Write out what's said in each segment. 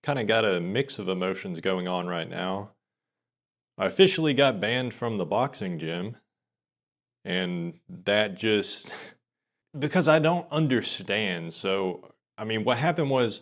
kind of got a mix of emotions going on right now. I officially got banned from the boxing gym, and that just because I don't understand. So, I mean, what happened was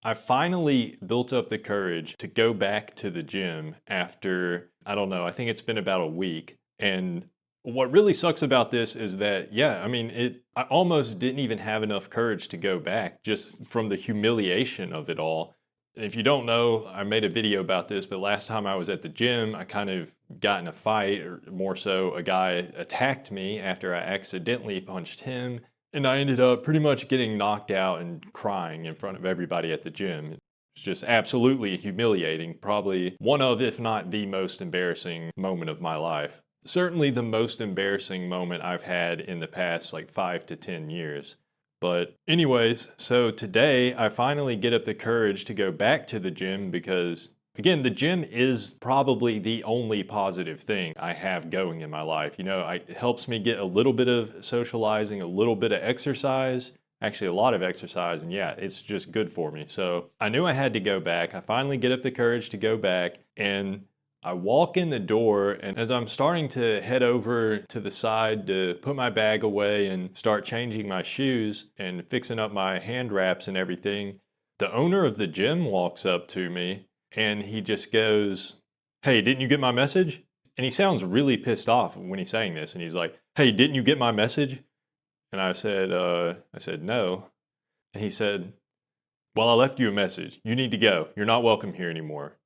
I finally built up the courage to go back to the gym after, I don't know, I think it's been about a week. And what really sucks about this is that, yeah, I mean, I almost didn't even have enough courage to go back just from the humiliation of it all. And if you don't know, I made a video about this, but last time I was at the gym, I kind of got in a fight, or more so, a guy attacked me after I accidentally punched him. And I ended up pretty much getting knocked out and crying in front of everybody at the gym. It's just absolutely humiliating. Probably one of, if not the most embarrassing moment of my life. Certainly the most embarrassing moment I've had in the past like 5 to 10 years. But anyways, so today I finally get up the courage to go back to the gym because, again, the gym is probably the only positive thing I have going in my life. You know, it helps me get a little bit of socializing, a little bit of exercise, actually a lot of exercise, and yeah, it's just good for me. So I knew I had to go back. I finally get up the courage to go back, and I walk in the door, and as I'm starting to head over to the side to put my bag away and start changing my shoes and fixing up my hand wraps and everything, the owner of the gym walks up to me and he just goes, "Hey, didn't you get my message?" And he sounds really pissed off when he's saying this, and he's like, "Hey, didn't you get my message?" And I said, "No." And he said, "Well, I left you a message. You need to go. You're not welcome here anymore.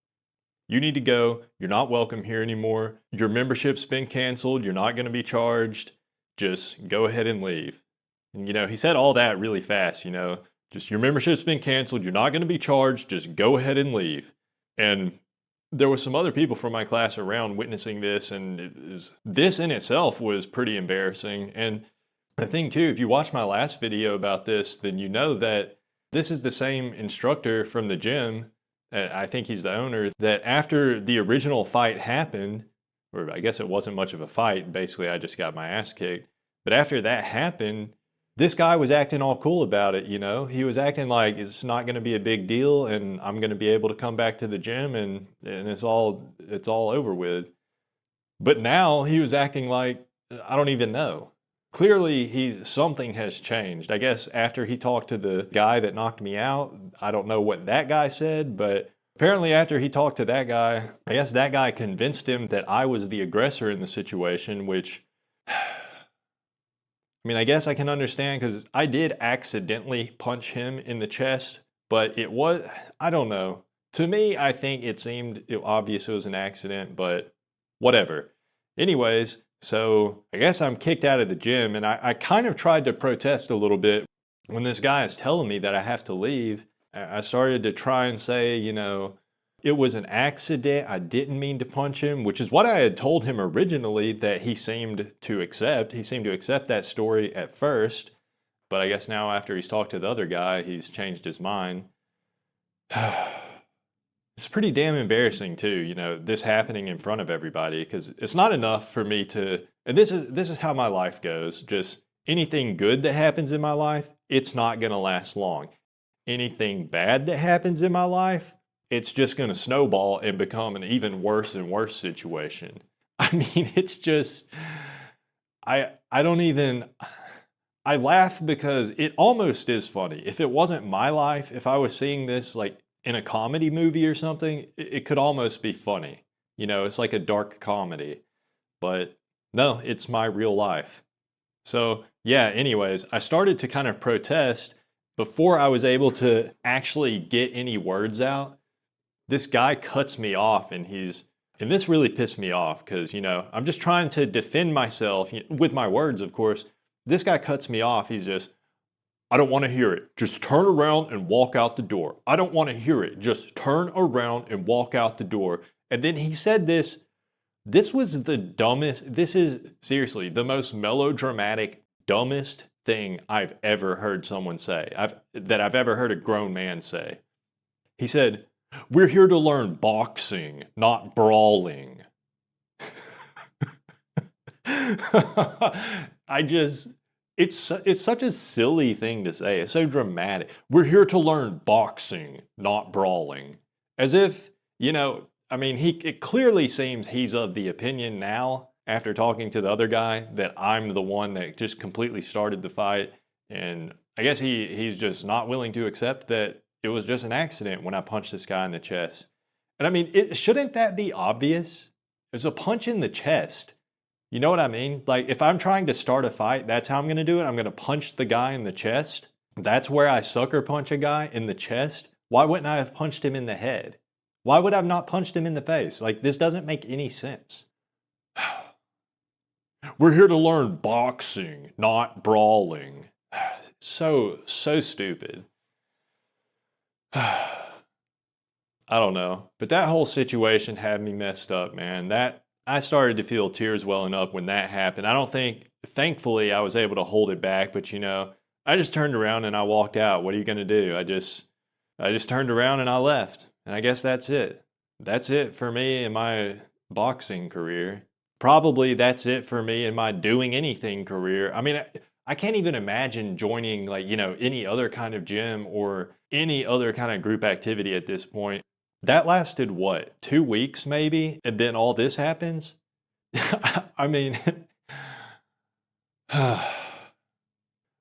You need to go. You're not welcome here anymore. Your membership's been canceled. You're not going to be charged. Just go ahead and leave." And, he said all that really fast, just your membership's been canceled. You're not going to be charged. Just go ahead and leave. And there was some other people from my class around witnessing this, and this in itself was pretty embarrassing. And the thing too, if you watch my last video about this, then you know that this is the same instructor from the gym. I think he's the owner, that after the original fight happened, or I guess it wasn't much of a fight, basically I just got my ass kicked. But after that happened, this guy was acting all cool about it, He was acting like it's not going to be a big deal and I'm going to be able to come back to the gym and it's all over with. But now he was acting like, I don't even know. Clearly something has changed. I guess after he talked to the guy that knocked me out, I don't know what that guy said, but apparently after he talked to that guy, I guess that guy convinced him that I was the aggressor in the situation, which, I mean, I guess I can understand because I did accidentally punch him in the chest, but I don't know. To me, I think it seemed obvious it was an accident, but whatever. Anyways, so I guess I'm kicked out of the gym, and I kind of tried to protest a little bit when this guy is telling me that I have to leave. I started to try and say, it was an accident. I didn't mean to punch him, which is what I had told him originally that he seemed to accept. He seemed to accept that story at first, but I guess now after he's talked to the other guy, he's changed his mind. It's pretty damn embarrassing too, this happening in front of everybody, because it's not enough for me to, and this is how my life goes, just anything good that happens in my life, it's not going to last long. Anything bad that happens in my life, it's just going to snowball and become an even worse and worse situation. I mean, it's just, I don't even, I laugh because it almost is funny. If it wasn't my life, if I was seeing this like in a comedy movie or something, it could almost be funny. It's like a dark comedy. But no, it's my real life. So yeah, anyways, I started to kind of protest before I was able to actually get any words out. This guy cuts me off and this really pissed me off because, I'm just trying to defend myself with my words, of course. This guy cuts me off. He's just, "I don't want to hear it. Just turn around and walk out the door. I don't want to hear it. Just turn around and walk out the door." And then he said this. This was the dumbest, this is seriously the most melodramatic, dumbest thing I've ever heard someone say, that I've ever heard a grown man say. He said, "We're here to learn boxing, not brawling." it's such a silly thing to say. It's so dramatic. We're here to learn boxing, not brawling. As if, I mean, it clearly seems he's of the opinion now, after talking to the other guy, that I'm the one that just completely started the fight. And I guess he's just not willing to accept that it was just an accident when I punched this guy in the chest. And I mean, shouldn't that be obvious? It's a punch in the chest. You know what I mean? Like, if I'm trying to start a fight, that's how I'm going to do it. I'm going to punch the guy in the chest. That's where I sucker punch a guy, in the chest. Why wouldn't I have punched him in the head? Why would I have not punched him in the face? Like, this doesn't make any sense. We're here to learn boxing, not brawling. So stupid. I don't know. But that whole situation had me messed up, man. I started to feel tears welling up when that happened. Thankfully, I was able to hold it back, but I just turned around and I walked out. What are you going to do? I just turned around and I left. And I guess that's it. That's it for me in my boxing career. Probably that's it for me in my doing anything career. I mean, I can't even imagine joining any other kind of gym or any other kind of group activity at this point. That lasted what, 2 weeks maybe? And then all this happens? I mean,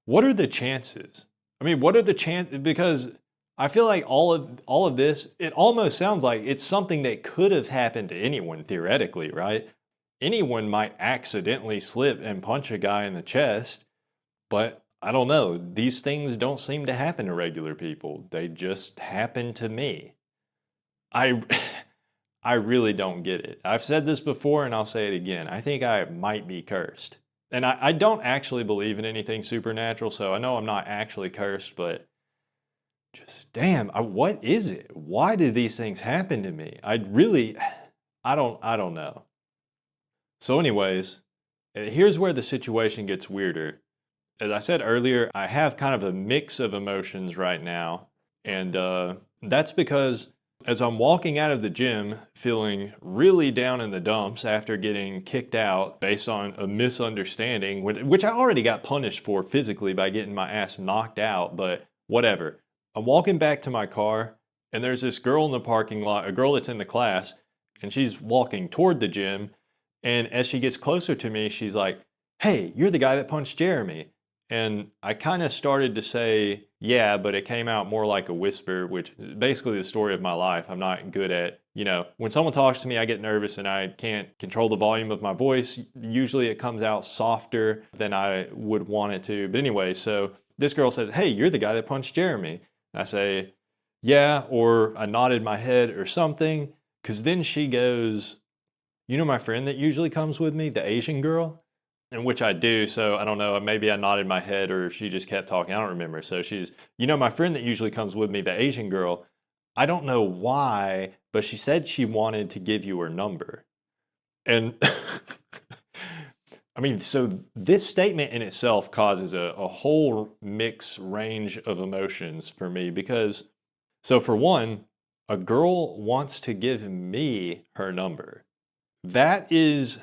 what are the chances? I mean, what are the chances? Because I feel like all of this, it almost sounds like it's something that could have happened to anyone theoretically, right? Anyone might accidentally slip and punch a guy in the chest, but I don't know. These things don't seem to happen to regular people. They just happen to me. I really don't get it. I've said this before and I'll say it again. I think I might be cursed. And I don't actually believe in anything supernatural, so I know I'm not actually cursed, but just damn, what is it? Why do these things happen to me? I don't know. So anyways, here's where the situation gets weirder. As I said earlier, I have kind of a mix of emotions right now, and that's because as I'm walking out of the gym feeling really down in the dumps after getting kicked out based on a misunderstanding, which I already got punished for physically by getting my ass knocked out, but whatever. I'm walking back to my car, and there's this girl in the parking lot, a girl that's in the class, and she's walking toward the gym, and as she gets closer to me, she's like, "Hey, you're the guy that punched Jeremy." And I kind of started to say, yeah, but it came out more like a whisper, which is basically the story of my life. I'm not good at, when someone talks to me, I get nervous and I can't control the volume of my voice. Usually it comes out softer than I would want it to. But anyway, so this girl said, "Hey, you're the guy that punched Jeremy." And I say, "Yeah," or I nodded my head or something. Because then she goes, "You know my friend that usually comes with me, the Asian girl?" In which I do, so I don't know, maybe I nodded my head or she just kept talking, I don't remember. So she's, my friend that usually comes with me, the Asian girl, I don't know why, but she said she wanted to give you her number. And I mean, so this statement in itself causes a whole mixed range of emotions for me because, so for one, a girl wants to give me her number. That is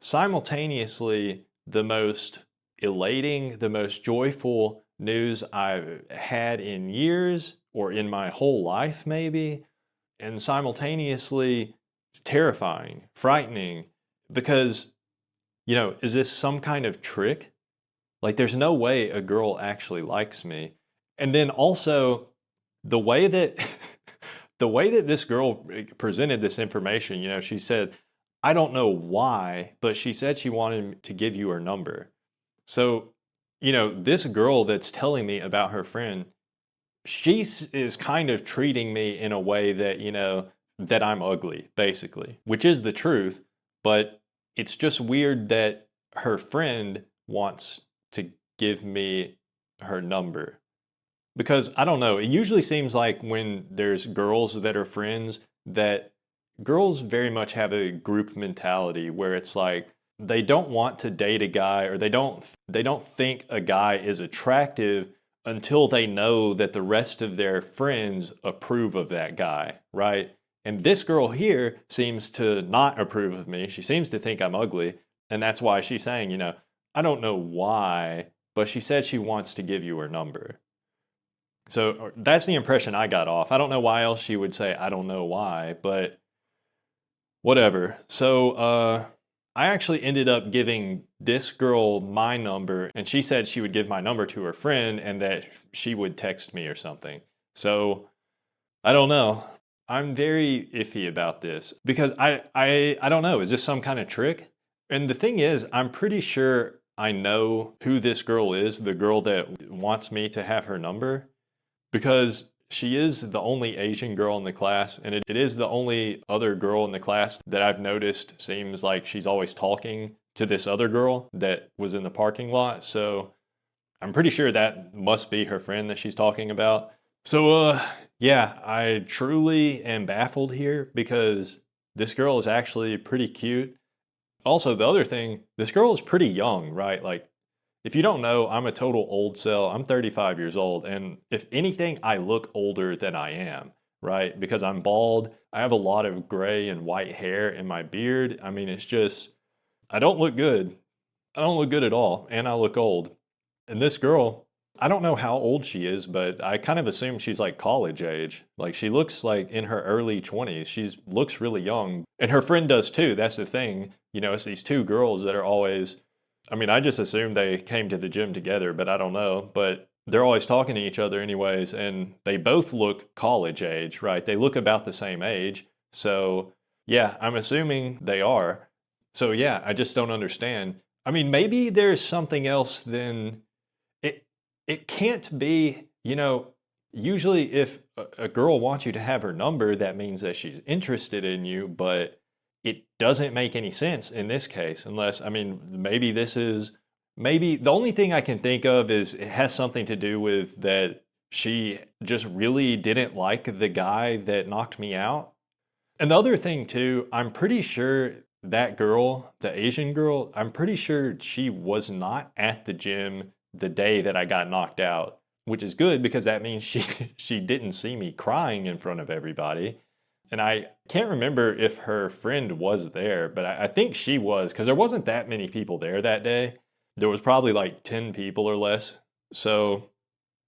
simultaneously the most elating, the most joyful news I've had in years or in my whole life, maybe, and simultaneously terrifying, frightening, because, is this some kind of trick? Like, there's no way a girl actually likes me. And then also, the way that this girl presented this information, she said, I don't know why, but she said she wanted to give you her number. So, this girl that's telling me about her friend, she is kind of treating me in a way that, that I'm ugly, basically, which is the truth. But it's just weird that her friend wants to give me her number. Because, I don't know, it usually seems like when there's girls that are friends that girls very much have a group mentality where it's like they don't want to date a guy or they don't think a guy is attractive until they know that the rest of their friends approve of that guy, right? And this girl here seems to not approve of me. She seems to think I'm ugly, and that's why she's saying, I don't know why, but she said she wants to give you her number. So that's the impression I got off. I don't know why else she would say, I don't know why, but whatever. So I actually ended up giving this girl my number, and she said she would give my number to her friend and that she would text me or something. So I don't know. I'm very iffy about this because I don't know. Is this some kind of trick? And the thing is, I'm pretty sure I know who this girl is, the girl that wants me to have her number, because she is the only Asian girl in the class, and it is the only other girl in the class that I've noticed seems like she's always talking to this other girl that was in the parking lot. So I'm pretty sure that must be her friend that she's talking about. So, yeah, I truly am baffled here because this girl is actually pretty cute. Also, the other thing, this girl is pretty young, right? Like, if you don't know, I'm a total old cell. I'm 35 years old, and if anything, I look older than I am, right? Because I'm bald, I have a lot of gray and white hair in my beard. I mean, it's just, I don't look good. I don't look good at all, and I look old. And this girl, I don't know how old she is, but I kind of assume she's like college age. Like she looks like in her early 20s. She looks really young. And her friend does too. That's the thing. You know, it's these two girls that are always, I mean, I just assume they came to the gym together, but I don't know. But they're always talking to each other anyways, and they both look college age, right? They look about the same age. So, yeah, I'm assuming they are. So, yeah, I just don't understand. I mean, maybe there's something else than it can't be, you know, usually if a girl wants you to have her number, that means that she's interested in you, but it doesn't make any sense in this case, unless, I mean, maybe the only thing I can think of is it has something to do with that she just really didn't like the guy that knocked me out. And the other thing too, I'm pretty sure that girl, the Asian girl, I'm pretty sure she was not at the gym the day that I got knocked out, which is good because that means she didn't see me crying in front of everybody. And I can't remember if her friend was there, but I think she was because there wasn't that many people there that day. There was probably like 10 people or less. So,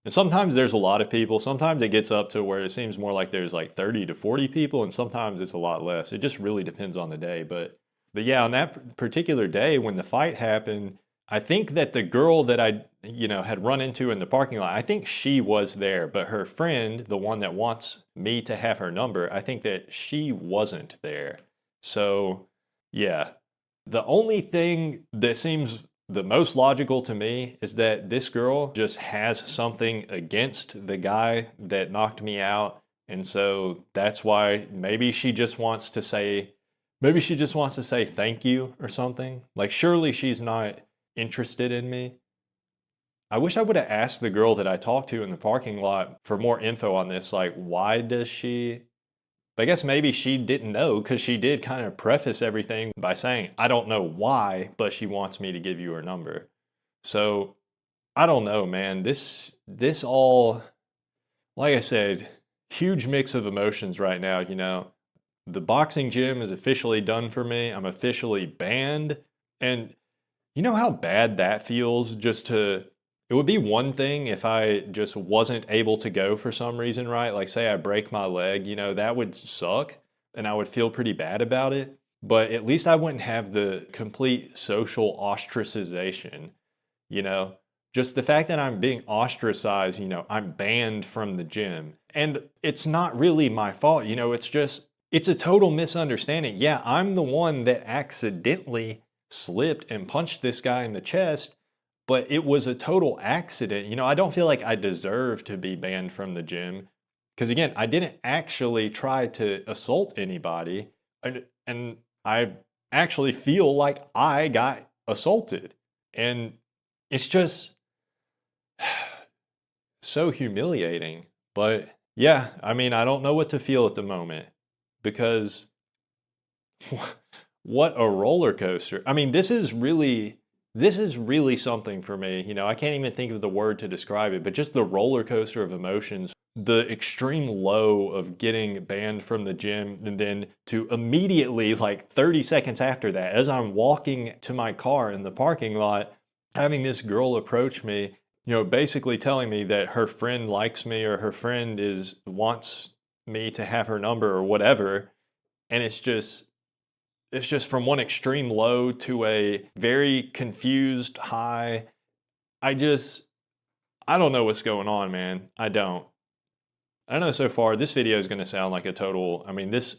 and sometimes there's a lot of people. Sometimes it gets up to where it seems more like there's like 30 to 40 people, and sometimes it's a lot less. It just really depends on the day. But yeah, on that particular day when the fight happened, I think that the girl that I, had run into in the parking lot, I think she was there, but her friend, the one that wants me to have her number, I think that she wasn't there. So, yeah. The only thing that seems the most logical to me is that this girl just has something against the guy that knocked me out. And so that's why maybe she just wants to say thank you or something. Like, surely she's not interested in me. I wish I would have asked the girl that I talked to in the parking lot for more info on this. Like, why does she? But I guess maybe she didn't know because she did kind of preface everything by saying, I don't know why, but she wants me to give you her number. So I don't know, man. This all, like I said, huge mix of emotions right now, The boxing gym is officially done for me. I'm officially banned. And you know how bad that feels it would be one thing if I just wasn't able to go for some reason, right? Like say I break my leg, that would suck and I would feel pretty bad about it. But at least I wouldn't have the complete social ostracization, Just the fact that I'm being ostracized, I'm banned from the gym. And it's not really my fault, it's a total misunderstanding. Yeah, I'm the one that accidentally slipped and punched this guy in the chest, but it was a total accident. I don't feel like I deserve to be banned from the gym because, again, I didn't actually try to assault anybody, and I actually feel like I got assaulted. And it's just so humiliating. But yeah, I mean, I don't know what to feel at the moment because what a roller coaster. I mean, this is really something for me. I can't even think of the word to describe it, but just the roller coaster of emotions, the extreme low of getting banned from the gym, and then to immediately, like 30 seconds after that, as I'm walking to my car in the parking lot, having this girl approach me, basically telling me that her friend likes me or her friend wants me to have her number or whatever, and it's just from one extreme low to a very confused high. I don't know what's going on, man. I don't. I know so far this video is going to sound like a total, I mean, this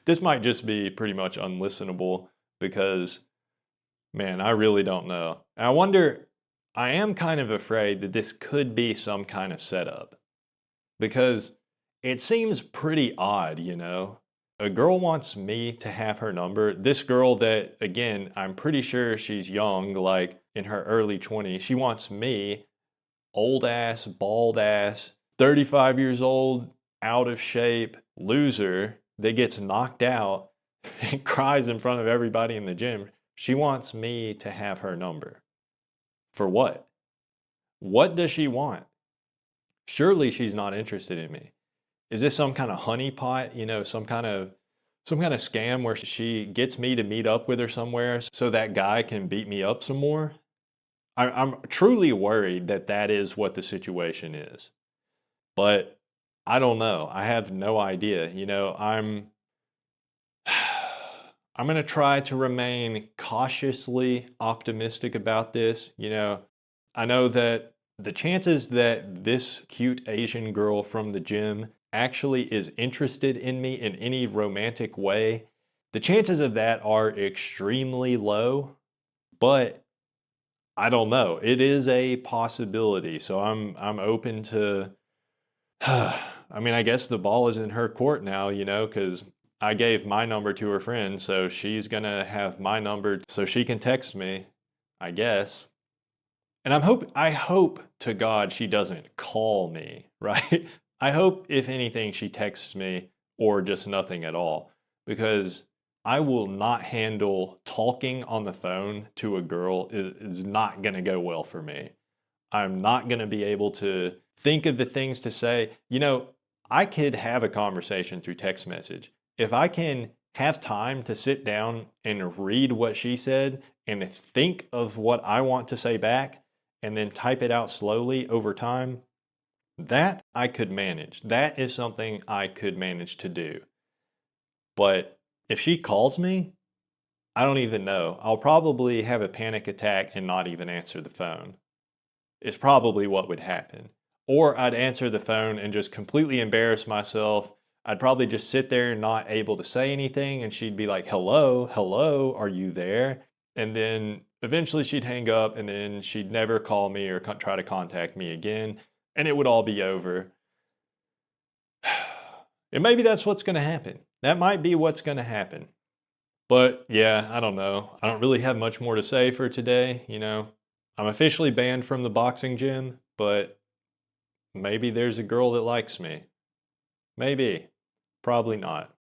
this might just be pretty much unlistenable because, man, I really don't know. And I am kind of afraid that this could be some kind of setup because it seems pretty odd, A girl wants me to have her number. This girl that, again, I'm pretty sure she's young, like in her early 20s. She wants me, old ass, bald ass, 35 years old, out of shape, loser that gets knocked out and cries in front of everybody in the gym. She wants me to have her number. For what? What does she want? Surely she's not interested in me. Is this some kind of honeypot, some kind of scam where she gets me to meet up with her somewhere so that guy can beat me up some more? I'm truly worried that that is what the situation is. But I don't know. I have no idea. I'm going to try to remain cautiously optimistic about this. I know that the chances that this cute Asian girl from the gym actually is interested in me in any romantic way, the chances of that are extremely low, but I don't know. It is a possibility. So I'm open to I mean, I guess the ball is in her court now, because I gave my number to her friend, so she's gonna have my number so she can text me, I guess. And I hope to God she doesn't call me, right? I hope if anything she texts me or just nothing at all, because I will not handle talking on the phone to a girl is not gonna go well for me. I'm not gonna be able to think of the things to say. I could have a conversation through text message. If I can have time to sit down and read what she said and think of what I want to say back and then type it out slowly over time, that I could manage. That is something I could manage to do. But if she calls me, I don't even know. I'll probably have a panic attack and not even answer the phone. It's probably what would happen. Or I'd answer the phone and just completely embarrass myself. I'd probably just sit there not able to say anything, and she'd be like, hello, hello, are you there? And then eventually she'd hang up, and then she'd never call me or try to contact me again, and it would all be over. And maybe that's what's going to happen. That might be what's going to happen. But yeah, I don't know. I don't really have much more to say for today, I'm officially banned from the boxing gym, but maybe there's a girl that likes me. Maybe. Probably not.